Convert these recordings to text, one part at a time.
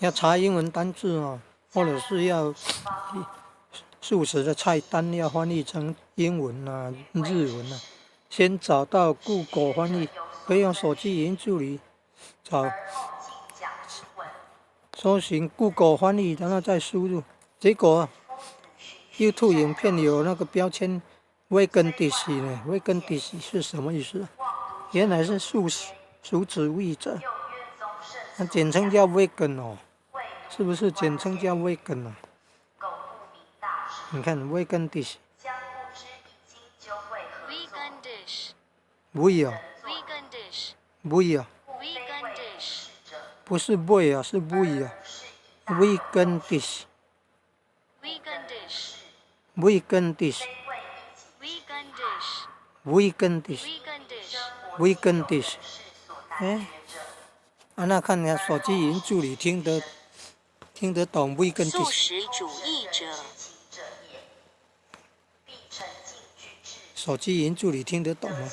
要查英文单字哦，或者是要素食的菜单要翻译成英文啊、日文啊，先找到 Google 翻译，可以用手机语音助理找，搜寻 Google 翻译，然后再输入，结果 YouTube 影片有那个标签 Vegan Dish 呢 ，Vegan Dish 是什么意思？原来是素主义者，那简称叫 Vegan 哦，是不是简称叫 Vegan 啊？你看 Vegan Dish， V 啊 ，V 啊，不是 V 啊，是 V 啊 ，Vegan Dish，Vegan Dish，Vegan Dish，Vegan Dish， 哎，那看你手机语音助理听得懂 Vegan Dish。素食主义者。手机语音助理听得懂吗？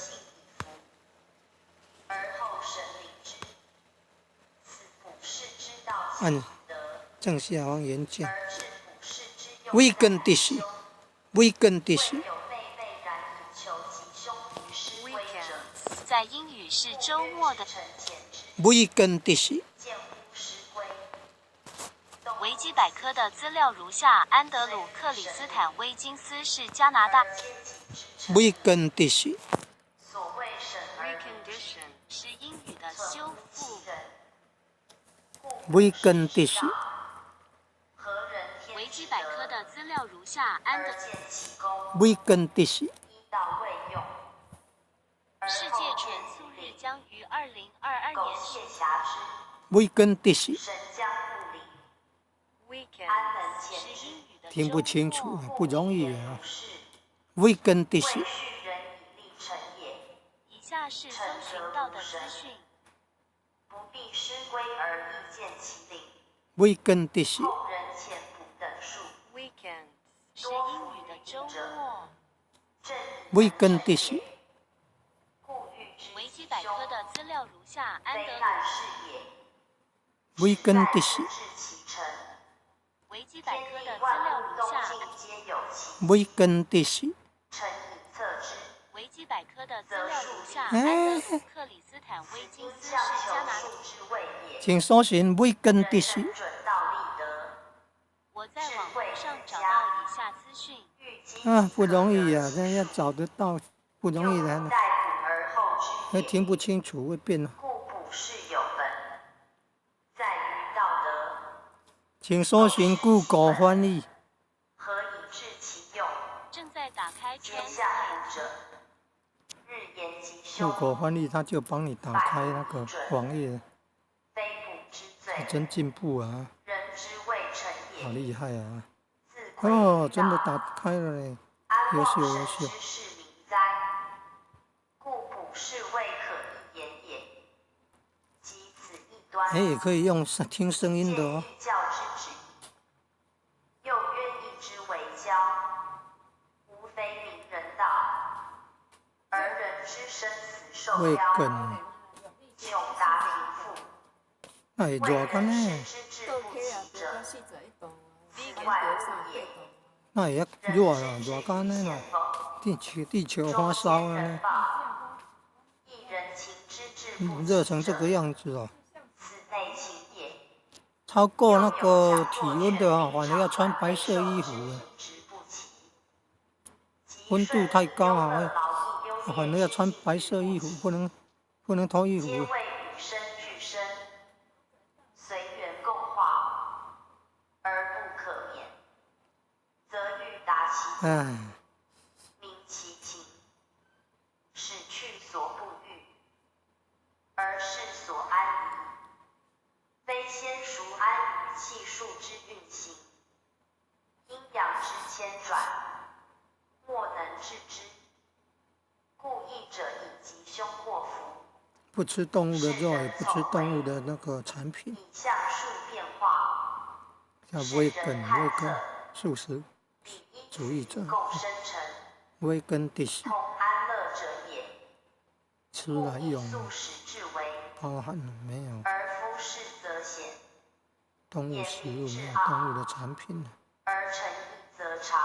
按正下方原件 ，Vegan Dish，Vegan Dish。在英语是周末的。Vegan Dish。维基百科的资料如下：安德鲁·克里斯坦·威金斯是加拿大。Vegan Dish。Recondition 是英语的修复。Vegan Dish。维基百科的资料如下：安德。Vegan Dish。世界全素日将于2022年Vegan Dish。是英语的听不清楚，不容易啊。Vegan Dish。以下是搜寻到的资讯。不必失规而意见其领。Vegan Dish。Weekend 是英语的周末。Vegan Dish。维基百科的资料如下：安德鲁。Vegan Dish。维基百科的资料如下。Vegan Dish。维基百科的资料如下：安德鲁·克里斯坦·威金斯是加拿大。请搜寻 Vegan Dish。我在网络上找到以下资讯。不容易啊，这要找得到不容易的，还听不清楚会变。请搜寻 Google 翻译。正在打开 Google 翻译，它就帮你打开那个网页，真进步啊！好厉害啊！哦，真的打开了嘞，优秀优秀。也可以用听声音的哦。会梗，那会热干呢？那会热啦，热干呢嘛？地球发烧了呢？热成这个样子哦。超过那个体温的话，反而要穿白色衣服。温度太高啊，反而要穿白色衣服，不能脱衣服。唉。不吃动物的肉，也不吃动物的那个产品。叫 Vegan 素食主义者。Vegan Dish。吃来用，包含了没有？动物食物，没有动物的产品了。而成一则长，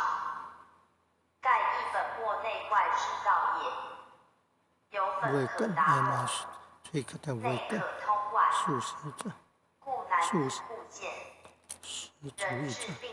盖一本末内外之道也。有本可达懂，最可的内为根可通外，素食者，故难素互见。食主人义者，治病